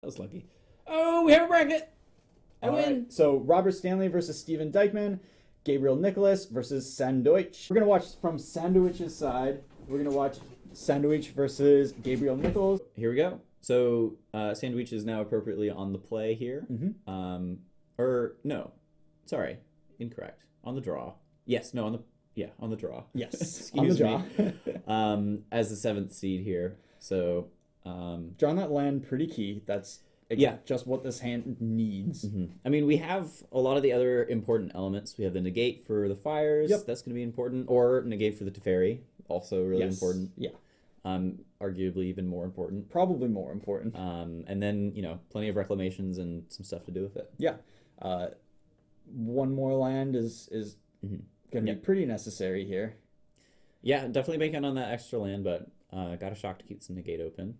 That was lucky. Oh, we have a bracket. I win. Right. So Robert Stanley versus Steven Dykman, Gabriel Nicholas versus Sandoiche. We're gonna watch from Sandoiche's side. We're gonna watch Sandoiche versus Gabriel Nicholas. Here we go. So Sandoiche is now appropriately on the play here. Mm-hmm. Or no, sorry, incorrect. On the draw. Yes, no, on the draw. Yes, Excuse me. As the 7th seed here. So drawing that land pretty key. That's just what this hand needs. Mm-hmm. I mean, we have a lot of the other important elements. We have the negate for the fires. Yep. That's going to be important. Or negate for the Teferi. Also really important. Yeah. Arguably even more important. Probably more important. And then, plenty of reclamations and some stuff to do with it. Yeah. One more land is going to be pretty necessary here. Yeah, definitely banking on that extra land, but got a shock to keep some negate open.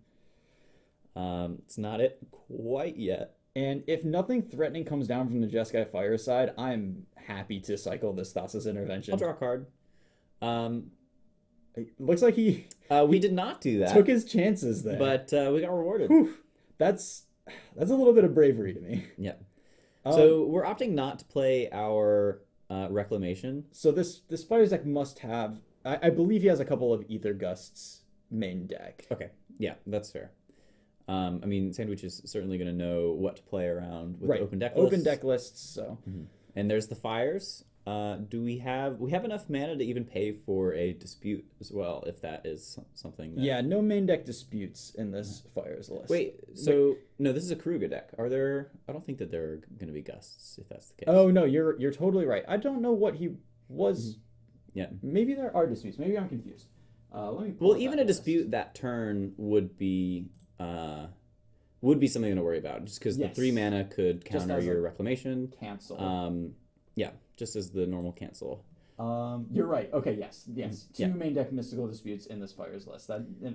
It's not it quite yet. And if nothing threatening comes down from the Jeskai Fires side, I'm happy to cycle this Thassa's Intervention. I'll draw a card. It looks like he we did not do that. Took his chances there. But we got rewarded. Whew. That's a little bit of bravery to me. Yeah. So we're opting not to play our Reclamation. So this Fires deck must have... I believe he has a couple of Ether Gusts main deck. Okay. Yeah, that's fair. I mean, Sandoiche is certainly going to know what to play around with open deck lists. Open deck lists, so... Mm-hmm. And there's the Fires. Do we have enough mana to even pay for a dispute as well, if that is something that... Yeah, no main deck disputes in this Fires list. Wait, so no, this is a Karuga deck. Are there... I don't think that there are going to be Gusts, if that's the case. Oh, no, you're totally right. I don't know what he was... Yeah. Maybe there are disputes. Maybe I'm confused. Let me well, even a dispute that turn would be something to worry about, just because the 3 mana could counter your Reclamation. Cancel. Yeah, just as the normal cancel. You're right. Okay, yes. Two main deck mystical disputes in this Fires list.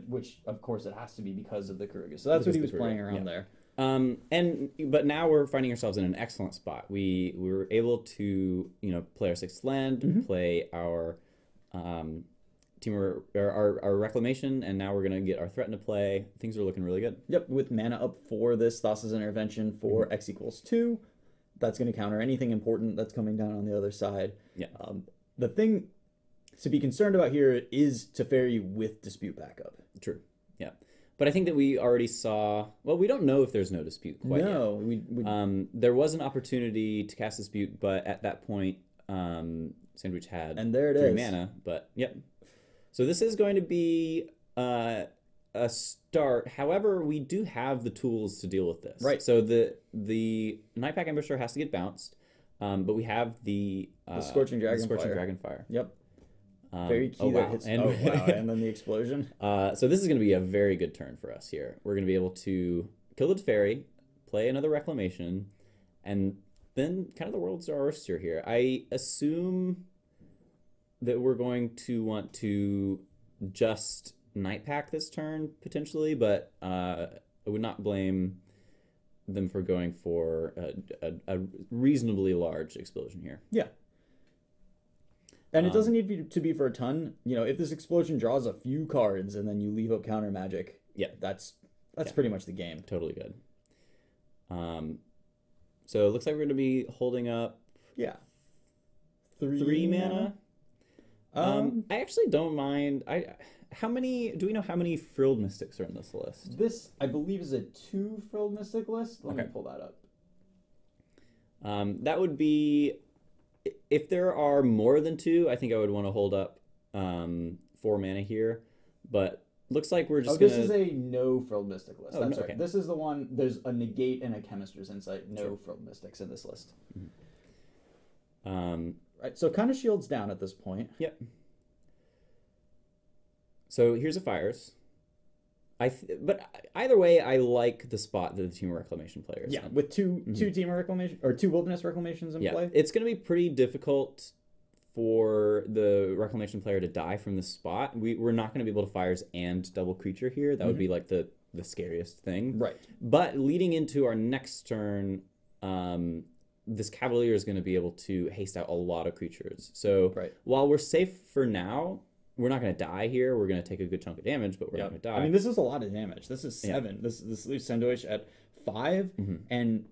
Which, of course, it has to be because of the Karuga. So that's what he was playing around there. But now we're finding ourselves in an excellent spot. We were able to, play our 6th land, play our our Reclamation, and now we're gonna get our threat into play. Things are looking really good. Yep, with mana up for this Thassa's Intervention for X equals 2. That's going to counter anything important that's coming down on the other side. Yeah. The thing to be concerned about here is Teferi with dispute backup. True. Yeah. But I think that we already saw... Well, we don't know if there's no dispute quite yet. There was an opportunity to cast dispute, but at that point, Sandoiche had and there it 3 is. mana. But, yep. So this is going to be a start. However, we do have the tools to deal with this. Right. So the Nightpack Ambusher has to get bounced, but we have the Scorching Dragon Fire. Yep. Very key that hits. And, wow. And then the explosion. So this is going to be a very good turn for us here. We're going to be able to kill the Teferi, play another Reclamation, and then kind of the world's our oyster here. I assume that we're going to want to just Nightpack this turn, potentially, but I would not blame them for going for a reasonably large explosion here. Yeah. And it doesn't need to be for a ton. If this explosion draws a few cards and then you leave up counter magic, that's pretty much the game. Totally good. So it looks like we're going to be holding up 3 mana. I actually don't mind. Do we know how many Frilled Mystics are in this list? This, I believe, is a 2 Frilled Mystic list. Let me pull that up. That would be... If there are more than 2, I think I would want to hold up 4 mana here. But looks like we're just this is a no Frilled Mystic list. That's right. Okay. This is the one... There's a Negate and a Chemister's Insight. No Frilled Mystics in this list. Right, so kind of shields down at this point. Yep. So here's a Fires. But either way, I like the spot that the Team of Reclamation players. Yeah, with two Team of Reclamation or 2 Wilderness Reclamations in play. It's going to be pretty difficult for the Reclamation player to die from this spot. We're not going to be able to Fires and double creature here. That would be like the scariest thing. Right. But leading into our next turn, this Cavalier is going to be able to haste out a lot of creatures. So while we're safe for now, we're not going to die here. We're going to take a good chunk of damage, but we're not going to die. I mean, this is a lot of damage. This is 7. This leaves Sandoiche at 5, and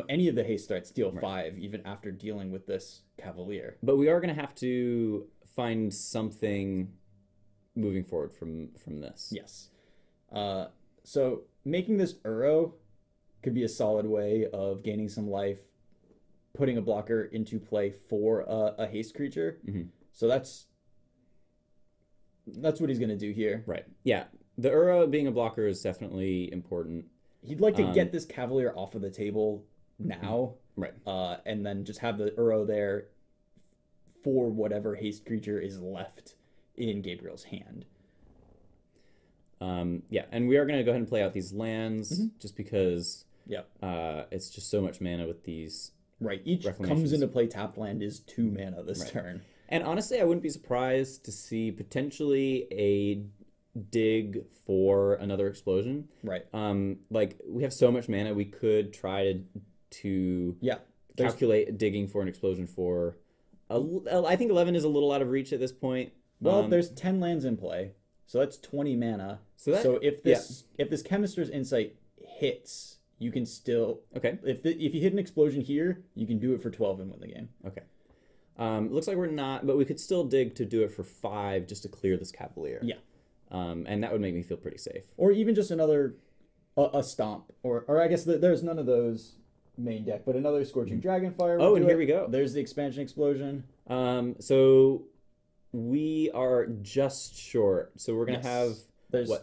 any of the haste threats deal 5 even after dealing with this Cavalier. But we are going to have to find something moving forward from this. Yes. So making this Uro could be a solid way of gaining some life, putting a blocker into play for a haste creature. So that's what he's going to do here. Right. Yeah. The Uro being a blocker is definitely important. He'd like to get this Cavalier off of the table now. Right. And then just have the Uro there for whatever haste creature is left in Gabriel's hand. Yeah, and we are going to go ahead and play out these lands just because Yep. It's just so much mana with these. Right. Each comes into play tapped land is 2 mana this turn. And honestly, I wouldn't be surprised to see potentially a dig for another explosion. Right. Like we have so much mana, we could try to calculate digging for an explosion for. I think 11 is a little out of reach at this point. Well, there's 10 lands in play, so that's 20 mana. So if this Chemister's Insight hits, you can still If you hit an explosion here, you can do it for 12 and win the game. Okay. Looks like we're not, but we could still dig to do it for 5 just to clear this Cavalier. Yeah. And that would make me feel pretty safe. Or even just another a stomp, or I guess there's none of those main deck, but another Scorching Dragonfire. Oh, and here we go. There's the expansion explosion. So we are just short. So we're gonna have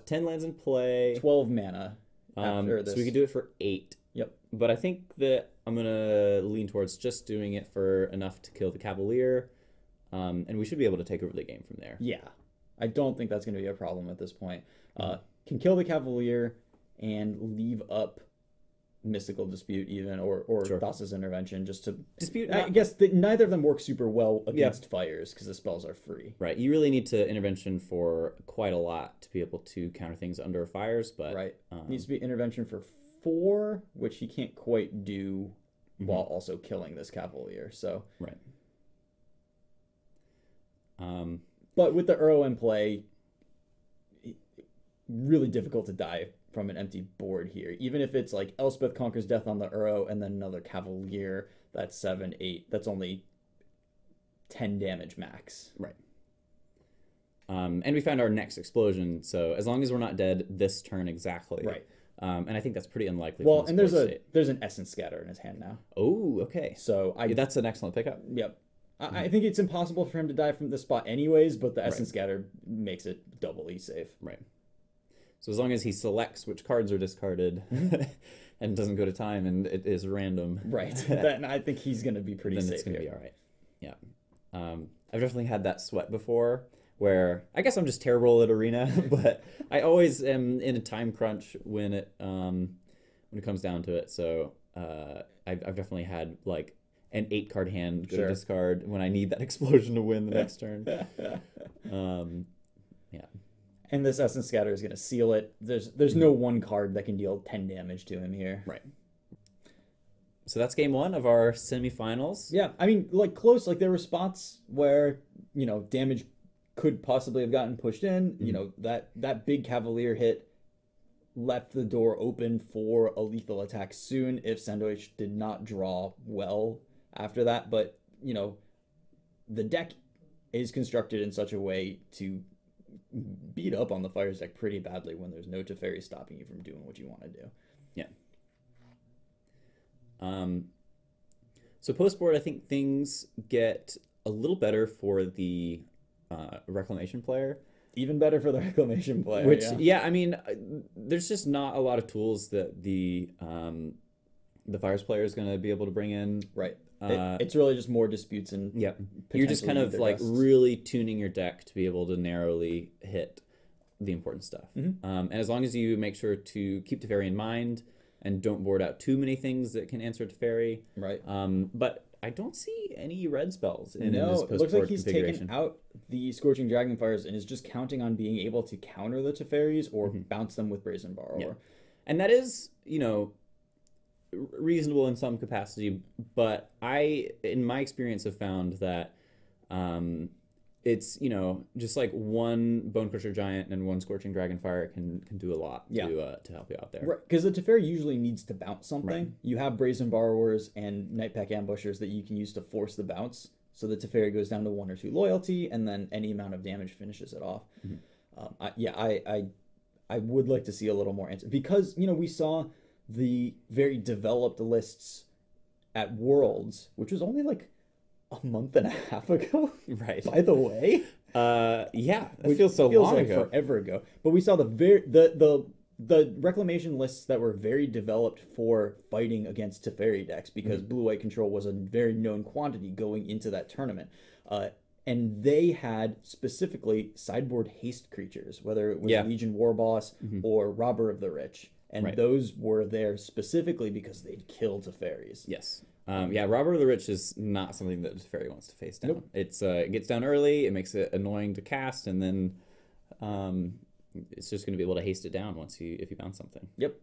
10 lands in play, 12 mana. So we could do it for 8. Yep. But I think that I'm gonna lean towards just doing it for enough to kill the Cavalier, and we should be able to take over the game from there. Yeah, I don't think that's going to be a problem at this point. Can kill the Cavalier and leave up Mystical Dispute even, or Thassa's Intervention just to dispute. I guess neither of them work super well against fires because the spells are free. Right. You really need to Intervention for quite a lot to be able to counter things under fires, but needs to be Intervention for 4, which he can't quite do while also killing this Cavalier. So but with the Uro in play, really difficult to die from an empty board here. Even if it's like Elspeth conquers death on the Uro and then another Cavalier, that's 7, 8. That's only 10 damage max. Right. And we found our next explosion, so as long as we're not dead this turn exactly. Right. And I think that's pretty unlikely. Well, and there's an Essence Scatter in his hand now. Oh, okay. So that's an excellent pickup. Yep. I think it's impossible for him to die from this spot anyways, but the Essence Scatter makes it doubly safe. Right. So as long as he selects which cards are discarded and doesn't go to time and it is random. Right. Then I think he's going to be pretty safe. Then it's going to be all right. Yeah. I've definitely had that sweat before where I guess I'm just terrible at Arena, but I always am in a time crunch when it comes down to it. So I've definitely had like an 8-card hand go to discard when I need that explosion to win the next turn. Yeah. And this Essence Scatter is going to seal it. There's no one card that can deal 10 damage to him here. Right. So that's game 1 of our semifinals. Yeah, I mean, like close. Like there were spots where damage could possibly have gotten pushed in. That big Cavalier hit left the door open for a lethal attack soon if Sandoiche did not draw well after that. But the deck is constructed in such a way to beat up on the Fires deck pretty badly when there's no Teferi stopping you from doing what you want to do. Yeah. So post-board, I think things get a little better for the Reclamation player. Even better for the Reclamation player. Which, I mean, there's just not a lot of tools that the Fires player is going to be able to bring in. Right. It's really just more disputes and you're just kind of like really tuning your deck to be able to narrowly hit the important stuff. And as long as you make sure to keep Teferi in mind and don't board out too many things that can answer Teferi. Right. But I don't see any red spells in this post-board it looks like he's configuration. taken out the Scorching Dragonfires and is just counting on being able to counter the Teferis or bounce them with Brazen Borrower. Yeah. And that is, reasonable in some capacity, but I, in my experience, have found that it's, just like one Bone Crusher Giant and one Scorching Dragonfire can do a lot to help you out there. Right, because the Teferi usually needs to bounce something. Right. You have Brazen Borrowers and Nightpack Ambushers that you can use to force the bounce. So the Teferi goes down to 1 or 2 loyalty, and then any amount of damage finishes it off. I would like to see a little more answer. Because, we saw the very developed lists at Worlds, which was only like a month and a half ago. Right. By the way. It feels so long like ago. Forever ago. But we saw the reclamation lists that were very developed for fighting against Teferi decks because blue-white control was a very known quantity going into that tournament. And they had specifically sideboard haste creatures, whether it was Legion Warboss or Robber of the Rich. And those were there specifically because they'd kill Teferis. Yes. Robber of the Rich is not something that Teferi wants to face down. Nope. It gets down early, it makes it annoying to cast, and then it's just going to be able to haste it down if you bounce something. Yep.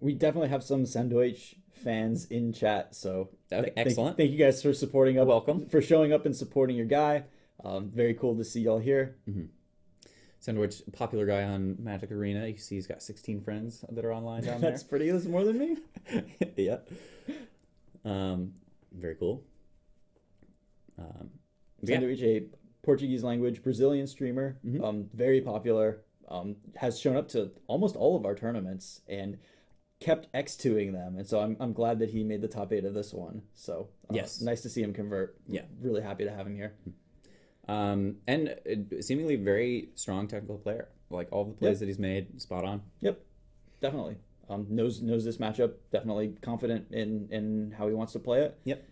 We definitely have some Sandoiche fans in chat, so excellent. Thank you guys for supporting up. Welcome. For showing up and supporting your guy. Very cool to see y'all here. Mm-hmm. Sandoiche, popular guy on Magic Arena. You see he's got 16 friends that are online down there. That's pretty. That's more than me. Yeah. Very cool. Sandoiche, a Portuguese language Brazilian streamer, very popular, has shown up to almost all of our tournaments and kept X2ing them, and so I'm glad that he made the top 8 of this one. So yes, nice to see him convert. Yeah, really happy to have him here. And seemingly very strong technical player. Like all the plays that he's made, spot on. Yep, definitely. Knows this matchup. Definitely confident in how he wants to play it. Yep.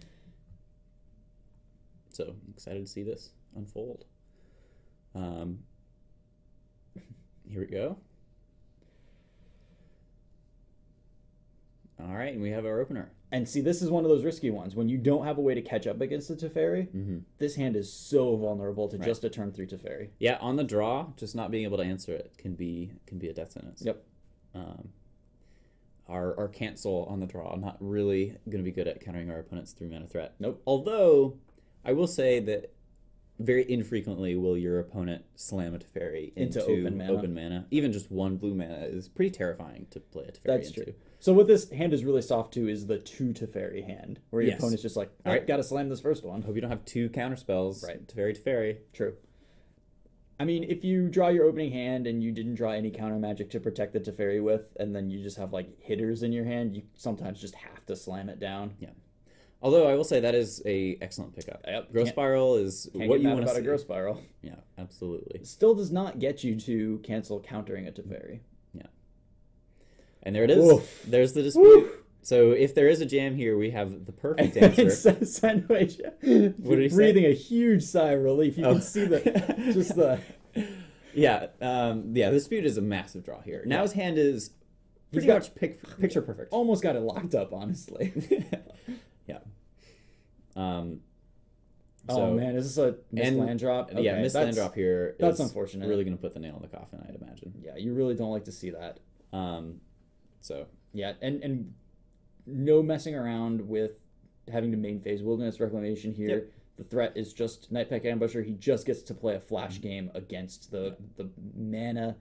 So excited to see this unfold. Here we go. All right, and we have our opener. And see, this is one of those risky ones. When you don't have a way to catch up against the Teferi, this hand is so vulnerable to just a turn 3 Teferi. Yeah, on the draw, just not being able to answer it can be a death sentence. Yep. Our cancel on the draw, not really going to be good at countering our opponent's 3-mana threat. Nope. Although, I will say that very infrequently will your opponent slam a Teferi into open mana. Even just 1 blue mana is pretty terrifying to play a Teferi That's into. True. So what this hand is really soft to is the 2 Teferi hand, where your opponent's just like, all right, gotta slam this first one. Hope you don't have 2 counter spells. Right. Teferi. True. I mean, if you draw your opening hand and you didn't draw any counter magic to protect the Teferi with, and then you just have like hitters in your hand, you sometimes just have to slam it down. Yeah. Although I will say that is a excellent pickup. Yep. Growth Spiral is what you want to see. A Growth Spiral. Yeah, absolutely. Still does not get you to cancel countering a Teferi. Yeah. And there it is. Oof. There's the dispute. Oof. So if there is a jam here, we have the perfect answer. Sandoiche, breathing a huge sigh of relief. You can see the the dispute is a massive draw here. Now his hand is pretty much picture perfect. Almost got it locked up, honestly. Yeah. Oh man, is this a missed land drop? Okay, yeah, missed land drop here. That's unfortunate. Really going to put the nail in the coffin, I'd imagine. Yeah, you really don't like to see that. So yeah, and no messing around with having to main phase Wilderness Reclamation here. Yep. The threat is just Nightpack Ambusher. He just gets to play a flash game against the mana.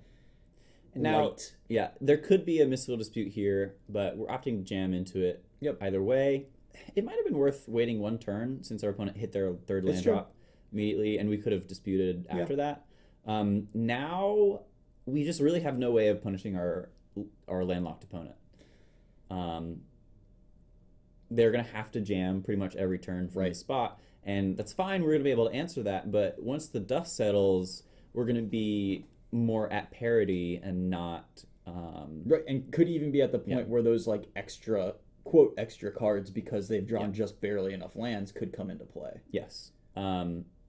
Now, yeah, there could be a mystical dispute here, but we're opting to jam into it. Yep. Either way, it might have been worth waiting 1 turn since our opponent hit their 3rd land drop immediately, and we could have disputed after that. Now we just really have no way of punishing our landlocked opponent. They're going to have to jam pretty much every turn from the spot, and that's fine. We're going to be able to answer that, but once the dust settles, we're going to be more at parity and not... right, and could even be at the point where those like extra cards, because they've drawn just barely enough lands, could come into play. Yes.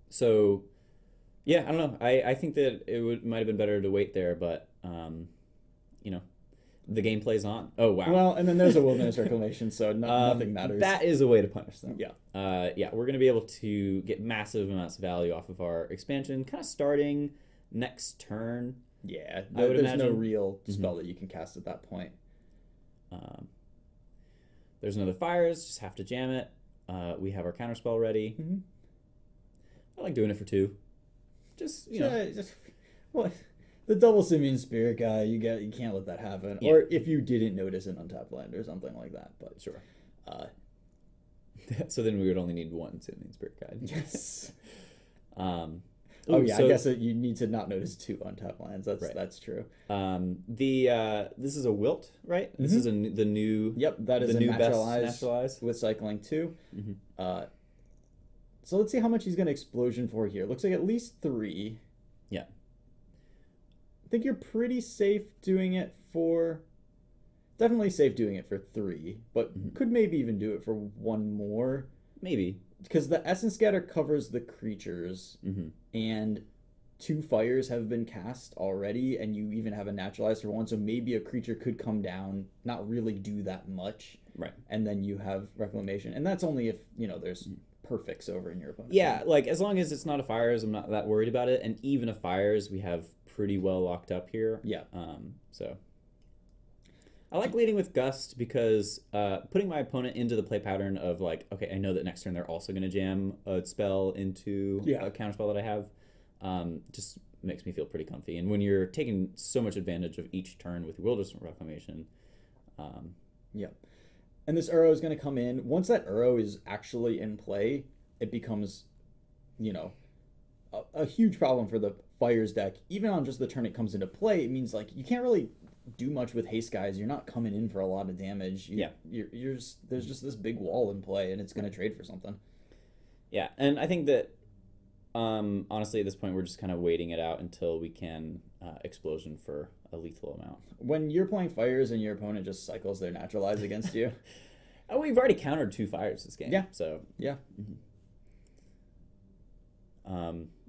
So, yeah, I don't know. I think that it might have been better to wait there, but, the game plays on. Oh, wow. Well, and then there's a Wilderness Reclamation, so nothing matters. That is a way to punish them. Yeah. We're going to be able to get massive amounts of value off of our expansion, kind of starting next turn. Yeah, there's no real spell that you can cast at that point. There's another Fires, just have to jam it. We have our counterspell ready. I like doing it for 2. Just, you know. What? The double Simian Spirit guy, you can't let that happen. Yeah. Or if you didn't notice an untapped land or something like that. But Sure. So then we would only need 1 Simian Spirit Guide. yes. I guess you need to not notice 2 untapped lands. That's true. This is a Wilt, right? This is the new. Yep, that is the a new naturalize with cycling 2. So let's see how much he's going to explosion for here. Looks like at least 3. Yeah. I think you're pretty safe doing it for... Definitely safe doing it for 3, but could maybe even do it for 1 more. Maybe. Because the Essence Scatter covers the creatures, and 2 fires have been cast already, and you even have a naturalize for 1, so maybe a creature could come down, not really do that much. Right. And then you have Reclamation. And that's only if, there's... perfects over in your opponent. Yeah, like as long as it's not a Fires, I'm not that worried about it. And even a Fires, we have pretty well locked up here. Yeah. So I like leading with Gust because putting my opponent into the play pattern of like, okay, I know that next turn they're also going to jam a spell into a counterspell that I have, just makes me feel pretty comfy. And when you're taking so much advantage of each turn with Wilderness Reclamation, yeah. And this Uro is going to come in. Once that Uro is actually in play, it becomes, a huge problem for the Fires deck. Even on just the turn it comes into play, it means like you can't really do much with haste guys. You're not coming in for a lot of damage. There's just this big wall in play, and it's going to trade for something. Yeah, and I think that honestly at this point we're just kind of waiting it out until we can explosion for a lethal amount. When you're playing Fires and your opponent just cycles their naturalize against you. Oh, we've already countered 2 Fires this game. Yeah. So yeah.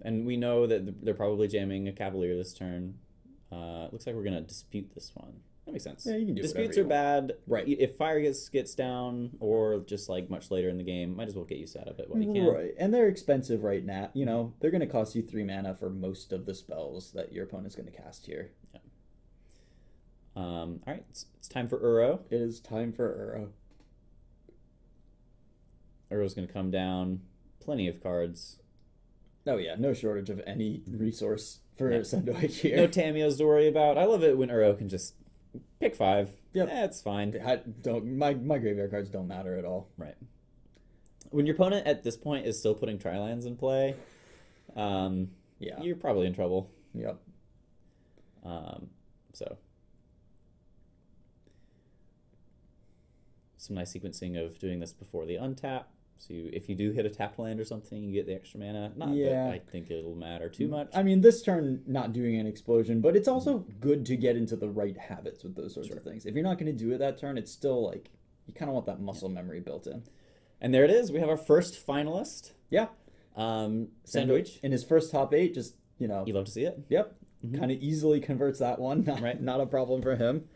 And we know that they're probably jamming a Cavalier this turn. Looks like we're gonna dispute this one. That makes sense. Yeah, you can do disputes are bad. Right. If Fire gets down, or just like much later in the game, might as well get use out of it while you can. Right. And they're expensive right now. They're gonna cost you 3 mana for most of the spells that your opponent's gonna cast here. Yeah. All right, it's time for Uro. It is time for Uro. Uro's gonna come down. Plenty of cards. Oh yeah, no shortage of any resource for Sandoiche here. No Tamios to worry about. I love it when Uro can just pick 5. Yep. It's fine. My graveyard cards don't matter at all. Right. When your opponent at this point is still putting Tri-lands in play, you're probably in trouble. Yep. So some nice sequencing of doing this before the untap. So if you do hit a tapped land or something, you get the extra mana. Not that I think it'll matter too much. I mean, this turn, not doing an explosion, but it's also good to get into the right habits with those sorts of things. If you're not going to do it that turn, it's still like, you kind of want that muscle memory built in. And there it is. We have our first finalist. Yeah. Sandoiche. In his first top 8, just, You love to see it. Yep. Kind of easily converts that one. Not a problem for him.